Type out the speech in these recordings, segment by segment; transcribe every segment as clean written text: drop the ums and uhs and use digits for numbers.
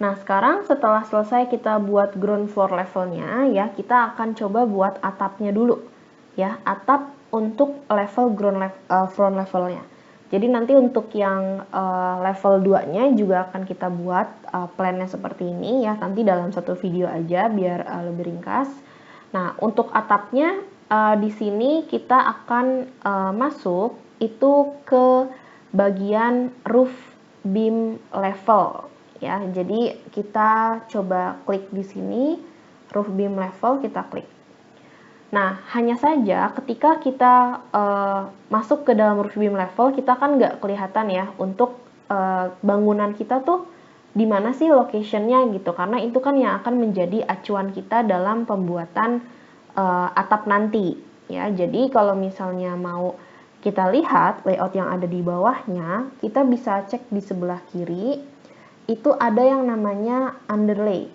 Nah, sekarang setelah selesai kita buat ground floor levelnya, ya, kita akan coba buat atapnya dulu, ya, atap untuk level front levelnya. Jadi nanti untuk yang level 2-nya juga akan kita buat plannya seperti ini, ya, nanti dalam satu video aja biar lebih ringkas. Nah, untuk atapnya di sini kita akan masuk itu ke bagian roof beam level. Ya, jadi kita coba klik di sini, roof beam level, kita klik. Nah, hanya saja ketika kita masuk ke dalam roof beam level, kita kan nggak kelihatan ya untuk bangunan kita tuh di mana sih locationnya gitu, karena itu kan yang akan menjadi acuan kita dalam pembuatan atap nanti. Ya, jadi kalau misalnya mau kita lihat layout yang ada di bawahnya, kita bisa cek di sebelah kiri. Itu ada yang namanya underlay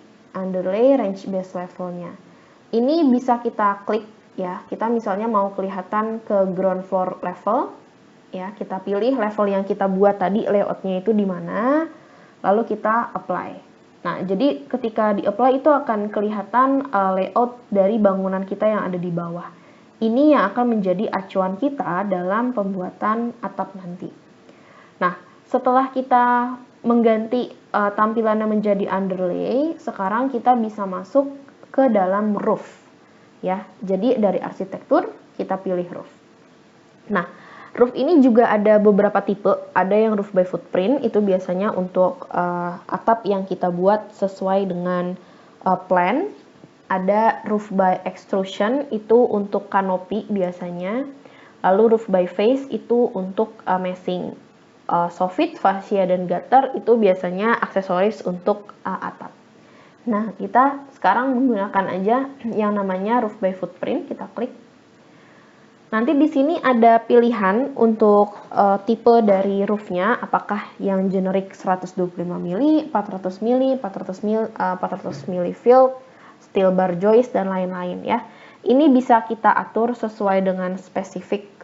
range base levelnya. Ini bisa kita klik ya, kita misalnya mau kelihatan ke ground floor level ya, kita pilih level yang kita buat tadi layoutnya itu di mana, lalu kita apply. Nah, jadi ketika di apply itu akan kelihatan layout dari bangunan kita yang ada di bawah. Ini yang akan menjadi acuan kita dalam pembuatan atap nanti. Nah, setelah kita mengganti tampilannya menjadi underlay, sekarang kita bisa masuk ke dalam roof. Ya, jadi dari arsitektur kita pilih roof. Nah, roof ini juga ada beberapa tipe. Ada yang roof by footprint, itu biasanya untuk atap yang kita buat sesuai dengan plan. Ada roof by extrusion, itu untuk kanopi biasanya. Lalu roof by face itu untuk messing. Soffit, fascia, dan gutter itu biasanya aksesoris untuk atap. Nah, kita sekarang menggunakan aja yang namanya roof by footprint, kita klik. Nanti di sini ada pilihan untuk tipe dari roofnya, apakah yang generik 125 mili, 400 mili, 400 mili fill, steel bar joist, dan lain-lain ya. Ini bisa kita atur sesuai dengan spesifik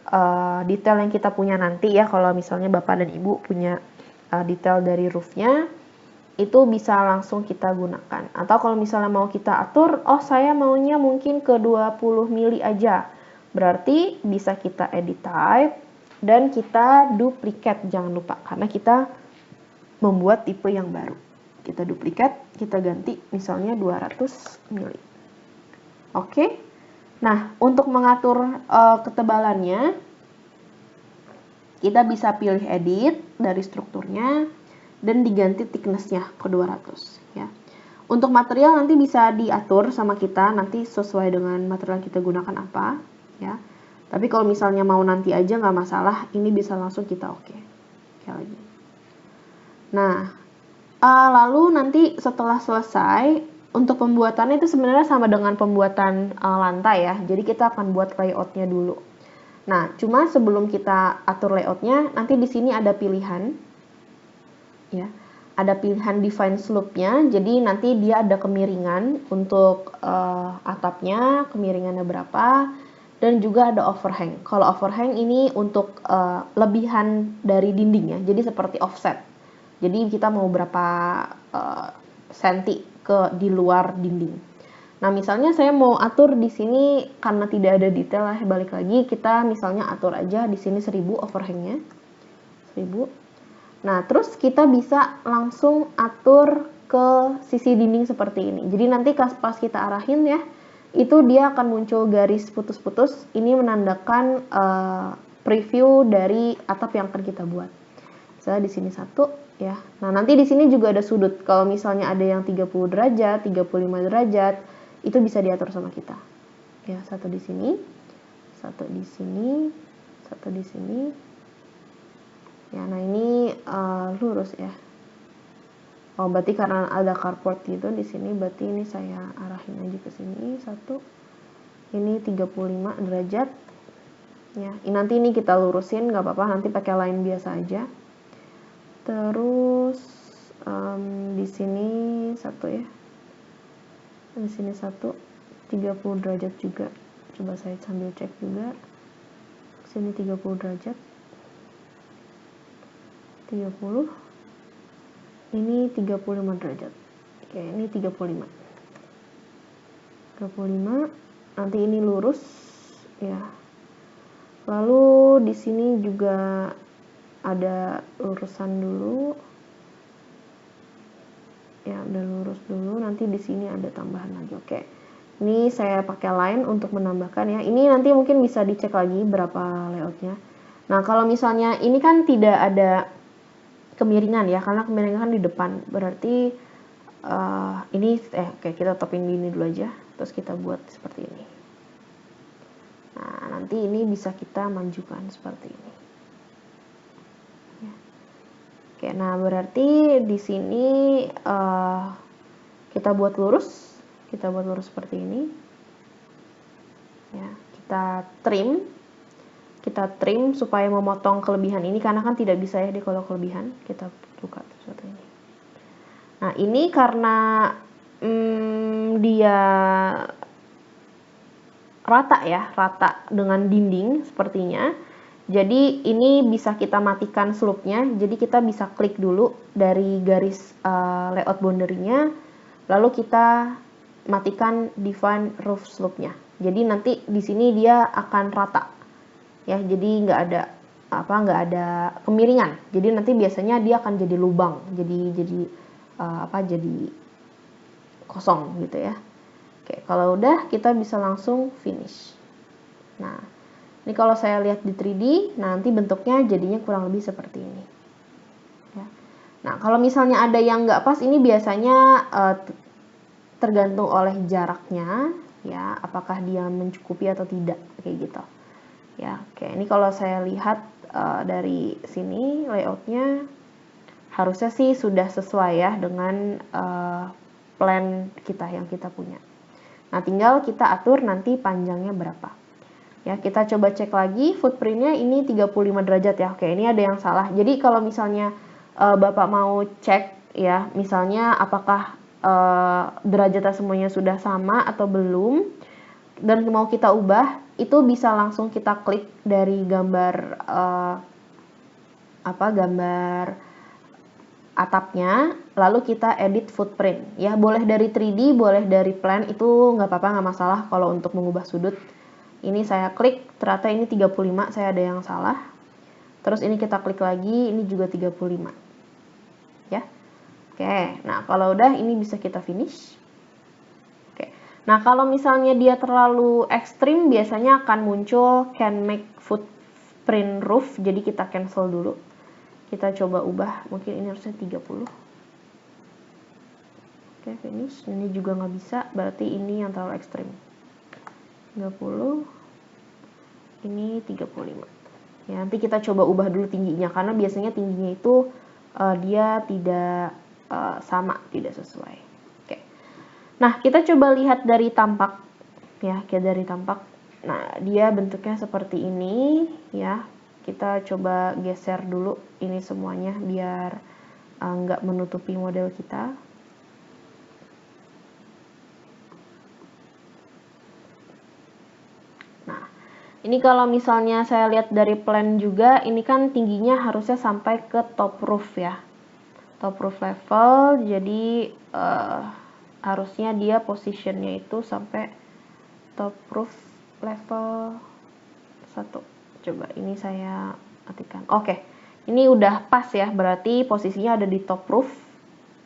detail yang kita punya nanti ya. Kalau misalnya Bapak dan Ibu punya detail dari roofnya, itu bisa langsung kita gunakan. Atau kalau misalnya mau kita atur, oh saya maunya mungkin ke 20 mili aja. Berarti bisa kita edit type dan kita duplicate, jangan lupa, karena kita membuat tipe yang baru. Kita duplicate, kita ganti misalnya 200 mili. Oke. Nah, untuk mengatur ketebalannya, kita bisa pilih edit dari strukturnya dan diganti thickness-nya ke 200 ya. Untuk material nanti bisa diatur sama kita, nanti sesuai dengan material yang kita gunakan apa ya. Tapi kalau misalnya mau nanti aja nggak masalah, ini bisa langsung kita oke. Kayak lagi. Nah, lalu nanti setelah selesai, untuk pembuatannya itu sebenarnya sama dengan pembuatan lantai ya. Jadi kita akan buat layoutnya dulu. Nah, cuma sebelum kita atur layoutnya, nanti di sini ada pilihan, ya, ada pilihan define slope-nya. Jadi nanti dia ada kemiringan untuk atapnya, kemiringannya berapa, dan juga ada overhang. Kalau overhang ini untuk lebihan dari dinding ya. Jadi seperti offset. Jadi kita mau berapa senti di luar dinding. Nah, misalnya saya mau atur di sini karena tidak ada detail lah, balik lagi kita misalnya atur aja di sini 1000 overhangnya. 1000. Nah, terus kita bisa langsung atur ke sisi dinding seperti ini. Jadi nanti pas kita arahin ya, itu dia akan muncul garis putus-putus. Ini menandakan preview dari atap yang akan kita buat. Misalnya di sini 1 ya. Nah, nanti di sini juga ada sudut. Kalau misalnya ada yang 30 derajat, 35 derajat, itu bisa diatur sama kita. Ya, 1 di sini, 1 di sini, 1 di sini. Ya, nah ini lurus ya. Oh, berarti karena ada carport gitu di sini, berarti ini saya arahin aja ke sini. 1. Ini 35 derajat. Ya, nanti ini kita lurusin, nggak apa-apa, nanti pakai line biasa aja. Terus di sini 1 ya. Di sini 1, 30 derajat juga. Coba saya sambil cek juga. Sini 30 derajat. 30. Ini 35 derajat. Oke, ini 35. Nanti ini lurus ya. Lalu di sini juga ada lurusan dulu. Ya, udah lurus dulu. Nanti di sini ada tambahan lagi. Oke. Ini saya pakai line untuk menambahkan ya. Ini nanti mungkin bisa dicek lagi berapa layoutnya. Nah, kalau misalnya ini kan tidak ada kemiringan ya, karena kemiringan kan di depan. Berarti ini oke, kita topin ini dulu aja. Terus kita buat seperti ini. Nah, nanti ini bisa kita majukan seperti ini. Ya. Oke, nah berarti di sini kita buat lurus seperti ini. Ya, kita trim supaya memotong kelebihan ini, karena kan tidak bisa ya kalau kelebihan, kita buka seperti ini. Nah, ini karena dia rata dengan dinding sepertinya. Jadi ini bisa kita matikan slope-nya. Jadi kita bisa klik dulu dari garis layout boundary-nya, lalu kita matikan define roof slope-nya. Jadi nanti di sini dia akan rata. Ya, jadi nggak ada kemiringan. Jadi nanti biasanya dia akan jadi lubang, jadi kosong gitu ya. Oke, kalau udah kita bisa langsung finish. Nah, ini kalau saya lihat di 3D, nanti bentuknya jadinya kurang lebih seperti ini. Ya. Nah, kalau misalnya ada yang nggak pas, ini biasanya tergantung oleh jaraknya, ya, apakah dia mencukupi atau tidak, kayak gitu. Ya, oke. Ini kalau saya lihat dari sini layoutnya harusnya sih sudah sesuai ya dengan plan kita yang kita punya. Nah, tinggal kita atur nanti panjangnya berapa. Ya, kita coba cek lagi footprintnya ini 35 derajat ya. Oke, ini ada yang salah. Jadi kalau misalnya Bapak mau cek ya, misalnya apakah derajatnya semuanya sudah sama atau belum, dan mau kita ubah, itu bisa langsung kita klik dari gambar gambar atapnya, lalu kita edit footprint ya. Boleh dari 3D, boleh dari plan, itu nggak apa-apa, nggak masalah kalau untuk mengubah sudut. Ini saya klik, ternyata ini 35, saya ada yang salah. Terus ini kita klik lagi, ini juga 35 ya. Oke, nah kalau udah ini bisa kita finish. Oke, nah kalau misalnya dia terlalu ekstrim, biasanya akan muncul can make footprint roof, jadi kita cancel dulu. Kita coba ubah, mungkin ini harusnya 30. Oke, finish. Ini juga nggak bisa, berarti ini yang terlalu ekstrim. 30, ini 35. Ya, nanti kita coba ubah dulu tingginya, karena biasanya tingginya itu dia tidak sama, tidak sesuai. Oke. Nah, kita coba lihat dari tampak ya, kayak dari tampak. Nah, dia bentuknya seperti ini ya. Kita coba geser dulu ini semuanya biar nggak menutupi model kita. Nah, ini kalau misalnya saya lihat dari plan juga, ini kan tingginya harusnya sampai ke top roof ya. Top roof level, jadi harusnya dia positionnya itu sampai top roof level 1. Coba ini saya matikan. Oke, ini udah pas ya, berarti posisinya ada di top roof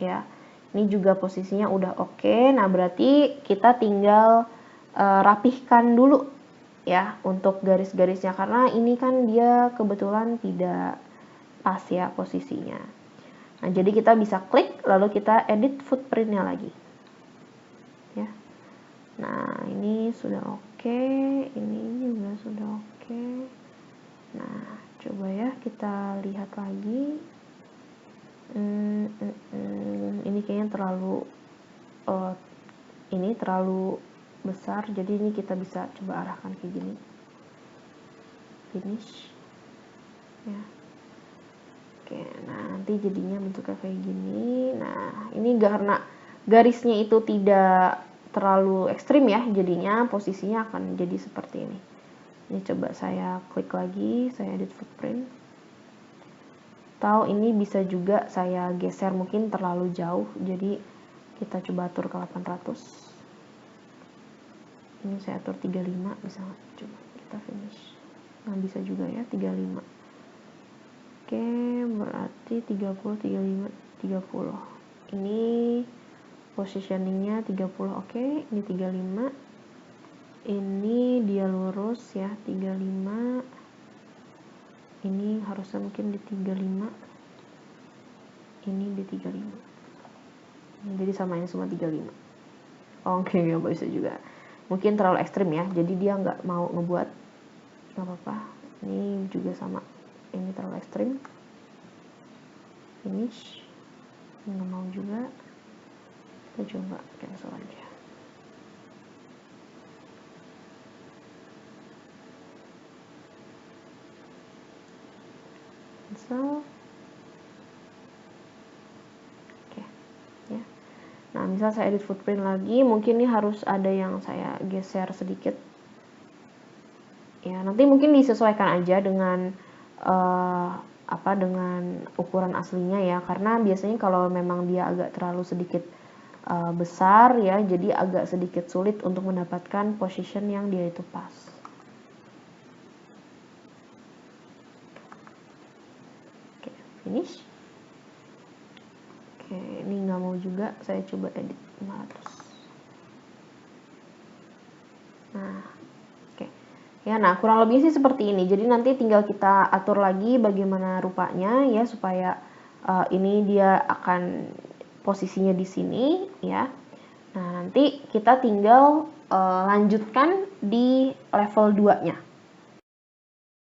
ya. Ini juga posisinya udah oke. Nah, berarti kita tinggal rapihkan dulu ya untuk garis-garisnya, karena ini kan dia kebetulan tidak pas ya posisinya. Nah, jadi kita bisa klik lalu kita edit footprintnya lagi ya. Nah, ini sudah oke, ini juga sudah oke. Nah, coba ya kita lihat lagi. Ini kayaknya terlalu besar, jadi ini kita bisa coba arahkan kayak gini. Finish ya. Oke, nah nanti jadinya bentuknya kayak gini. Nah, ini karena garisnya itu tidak terlalu ekstrim ya, jadinya posisinya akan jadi seperti ini. Ini coba saya klik lagi, saya edit footprint. Atau ini bisa juga saya geser, mungkin terlalu jauh, jadi Kita coba atur ke 800. Ini saya atur 35, bisa nggak? Coba kita finish. Nggak bisa juga ya, 35. Oke, berarti 30, 35, 30. Ini positioningnya 30, oke. Ini 35. Ini dia lurus ya, 35. Ini harusnya mungkin di 35. Ini di 35. Jadi samain semua 35. Oke, nggak bisa juga. Mungkin terlalu ekstrim ya, jadi dia nggak mau ngebuat. Nggak apa-apa. Ini juga sama. Ini terlalu ekstrim. Finish. Nggak mau juga. Kita coba cancel aja. Cancel. Oke, ya. Nah, misal saya edit footprint lagi, mungkin ini harus ada yang saya geser sedikit. Ya, nanti mungkin disesuaikan aja dengan dengan ukuran aslinya ya, karena biasanya kalau memang dia agak terlalu sedikit besar ya, jadi agak sedikit sulit untuk mendapatkan position yang dia itu pas. Oke, finish. Oke, ini nggak mau juga, saya coba edit 500. Nah, oke. Ya, nah kurang lebih sih seperti ini. Jadi nanti tinggal kita atur lagi bagaimana rupanya ya, supaya ini dia akan posisinya di sini ya. Nah, nanti kita tinggal lanjutkan di level 2-nya.